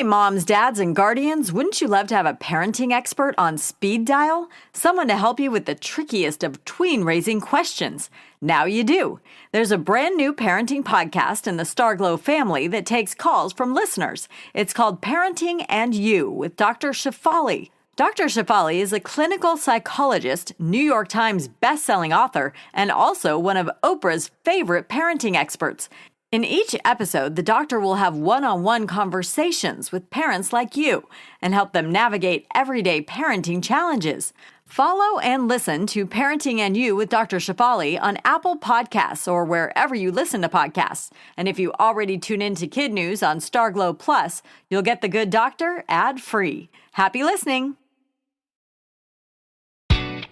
Hey, moms, dads, and guardians, wouldn't you love to have a parenting expert on speed dial? Someone to help you with the trickiest of tween-raising questions. Now you do. There's a brand new parenting podcast in the Starglow family that takes calls from listeners. It's called Parenting and You with Dr. Shefali. Dr. Shefali is a clinical psychologist, New York Times bestselling author, and also one of Oprah's favorite parenting experts. In each episode, the doctor will have one-on-one conversations with parents like you and help them navigate everyday parenting challenges. Follow and listen to Parenting and You with Dr. Shefali on Apple Podcasts or wherever you listen to podcasts. And if you already tune in to KidNuz on Starglow Plus, you'll get the good doctor ad-free. Happy listening!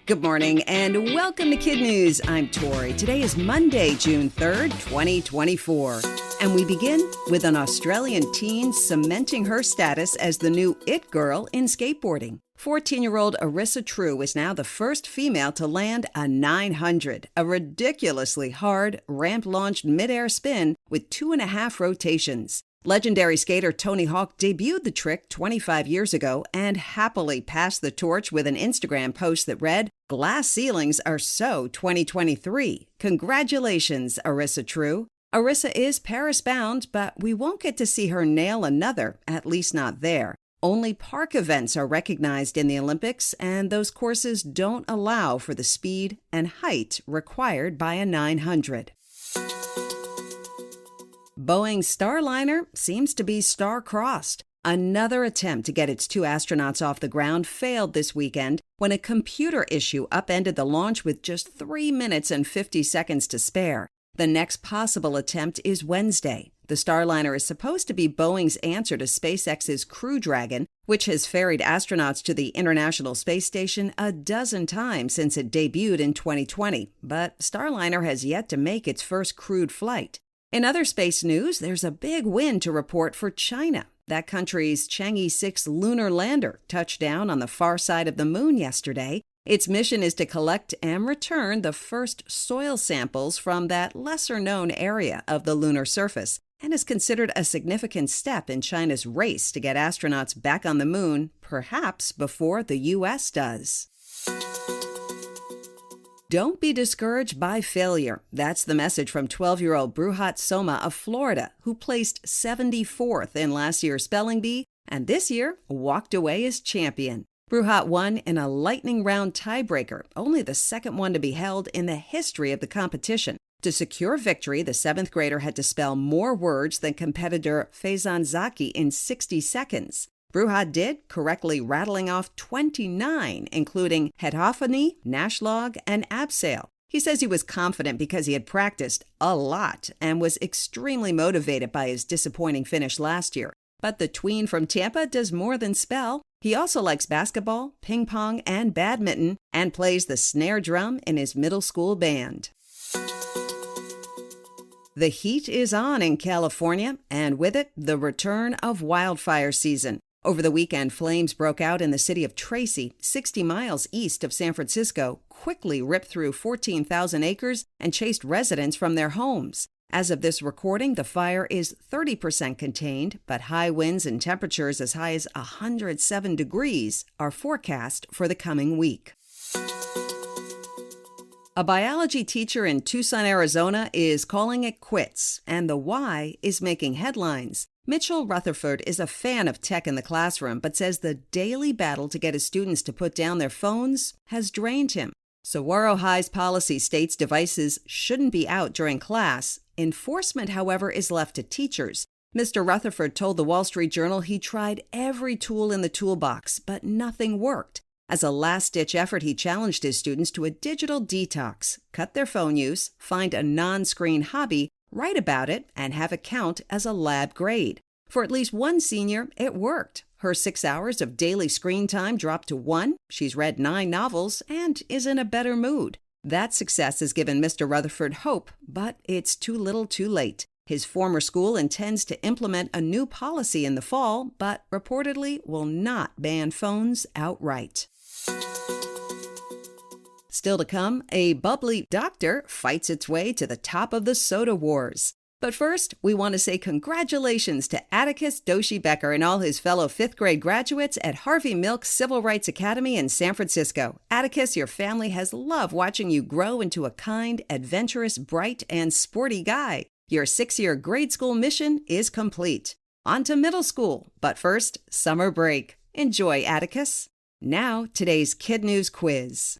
Good morning and welcome to KidNuz. I'm Tori. Today is Monday, June 3rd, 2024. And we begin with an Australian teen cementing her status as the new it girl in skateboarding. 14-year-old Arissa True is now the first female to land a 900, a ridiculously hard, ramp-launched mid-air spin with 2.5 rotations. Legendary skater Tony Hawk debuted the trick 25 years ago and happily passed the torch with an Instagram post that read, "Glass ceilings are so 2023. Congratulations, Arissa True." Arissa is Paris-bound, but we won't get to see her nail another, at least not there. Only park events are recognized in the Olympics, and those courses don't allow for the speed and height required by a 900. Boeing's Starliner seems to be star-crossed. Another attempt to get its 2 astronauts off the ground failed this weekend when a computer issue upended the launch with just 3 minutes and 50 seconds to spare. The next possible attempt is Wednesday. The Starliner is supposed to be Boeing's answer to SpaceX's Crew Dragon, which has ferried astronauts to the International Space Station a dozen times since it debuted in 2020. But Starliner has yet to make its first crewed flight. In other space news, there's a big win to report for China. That country's Chang'e 6 lunar lander touched down on the far side of the moon yesterday. Its mission is to collect and return the first soil samples from that lesser-known area of the lunar surface, and is considered a significant step in China's race to get astronauts back on the moon, perhaps before the U.S. does. Don't be discouraged by failure. That's the message from 12-year-old Bruhat Soma of Florida, who placed 74th in last year's spelling bee and this year walked away as champion. Bruhat won in a lightning round tiebreaker, only the second one to be held in the history of the competition. To secure victory, the 7th grader had to spell more words than competitor Faizan Zaki in 60 seconds. Bruhat did, correctly rattling off 29, including heterophony, nashlog, and abseil. He says he was confident because he had practiced a lot and was extremely motivated by his disappointing finish last year. But the tween from Tampa does more than spell. He also likes basketball, ping pong, and badminton, and plays the snare drum in his middle school band. The heat is on in California, and with it, the return of wildfire season. Over the weekend, flames broke out in the city of Tracy, 60 miles east of San Francisco, quickly ripped through 14,000 acres and chased residents from their homes. As of this recording, the fire is 30% contained, but high winds and temperatures as high as 107 degrees are forecast for the coming week. A biology teacher in Tucson, Arizona is calling it quits, and the why is making headlines. Mitchell Rutherford is a fan of tech in the classroom, but says the daily battle to get his students to put down their phones has drained him. Saguaro High's policy states devices shouldn't be out during class. Enforcement, however, is left to teachers. Mr. Rutherford told the Wall Street Journal he tried every tool in the toolbox, but nothing worked. As a last-ditch effort, he challenged his students to a digital detox, cut their phone use, find a non-screen hobby, write about it, and have it count as a lab grade. For at least one senior, it worked. Her 6 hours of daily screen time dropped to 1. She's read 9 novels and is in a better mood. That success has given Mr. Rutherford hope, but it's too little too late. His former school intends to implement a new policy in the fall, but reportedly will not ban phones outright. Still to come, a bubbly doctor fights its way to the top of the soda wars. But first, we want to say congratulations to Atticus Doshi Becker and all his fellow 5th grade graduates at Harvey Milk Civil Rights Academy in San Francisco. Atticus, your family has loved watching you grow into a kind, adventurous, bright, and sporty guy. Your 6-year grade school mission is complete. On to middle school, but first, summer break. Enjoy, Atticus. Now, today's KidNuz quiz.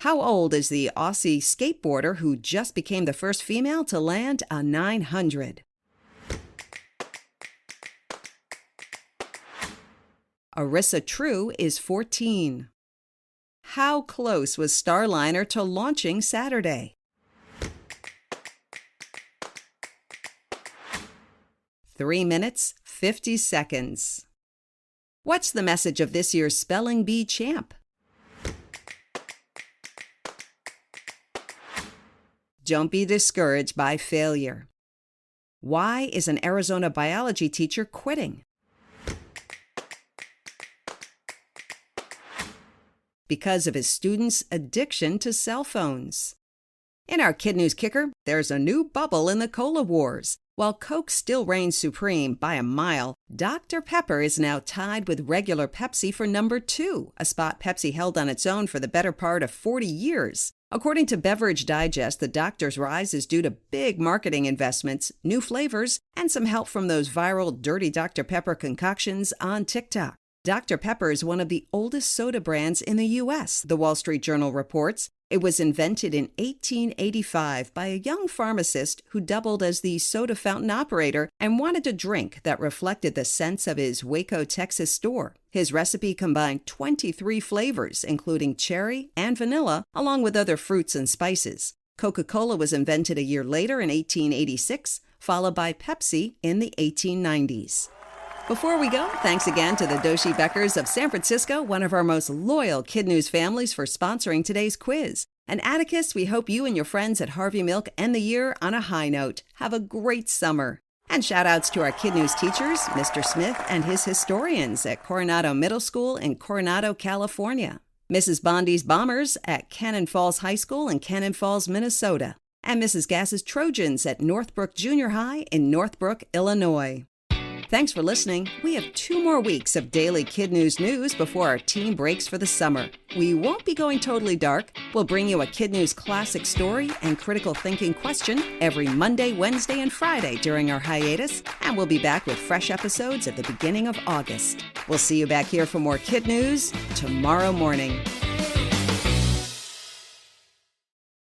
How old is the Aussie skateboarder who just became the first female to land a 900? Arissa True is 14. How close was Starliner to launching Saturday? 3 minutes, 50 seconds. What's the message of this year's Spelling Bee champ? Don't be discouraged by failure. Why is an Arizona biology teacher quitting? Because of his students' addiction to cell phones. In our KidNuz Kicker, there's a new bubble in the Cola Wars. While Coke still reigns supreme by a mile, Dr. Pepper is now tied with regular Pepsi for number 2, a spot Pepsi held on its own for the better part of 40 years. According to Beverage Digest, the Doctor's rise is due to big marketing investments, new flavors, and some help from those viral Dirty Dr. Pepper concoctions on TikTok. Dr. Pepper is one of the oldest soda brands in the U.S., the Wall Street Journal reports. It was invented in 1885 by a young pharmacist who doubled as the soda fountain operator and wanted a drink that reflected the scents of his Waco, Texas store. His recipe combined 23 flavors, including cherry and vanilla, along with other fruits and spices. Coca-Cola was invented a year later in 1886, followed by Pepsi in the 1890s. Before we go, thanks again to the Doshi Beckers of San Francisco, one of our most loyal KidNuz families, for sponsoring today's quiz. And Atticus, we hope you and your friends at Harvey Milk end the year on a high note. Have a great summer. And shout-outs to our KidNuz teachers, Mr. Smith and his historians at Coronado Middle School in Coronado, California. Mrs. Bondi's Bombers at Cannon Falls High School in Cannon Falls, Minnesota. And Mrs. Gass's Trojans at Northbrook Junior High in Northbrook, Illinois. Thanks for listening. We have 2 more weeks of daily KidNuz news before our team breaks for the summer. We won't be going totally dark. We'll bring you a KidNuz classic story and critical thinking question every Monday, Wednesday, and Friday during our hiatus, and we'll be back with fresh episodes at the beginning of August. We'll see you back here for more KidNuz tomorrow morning.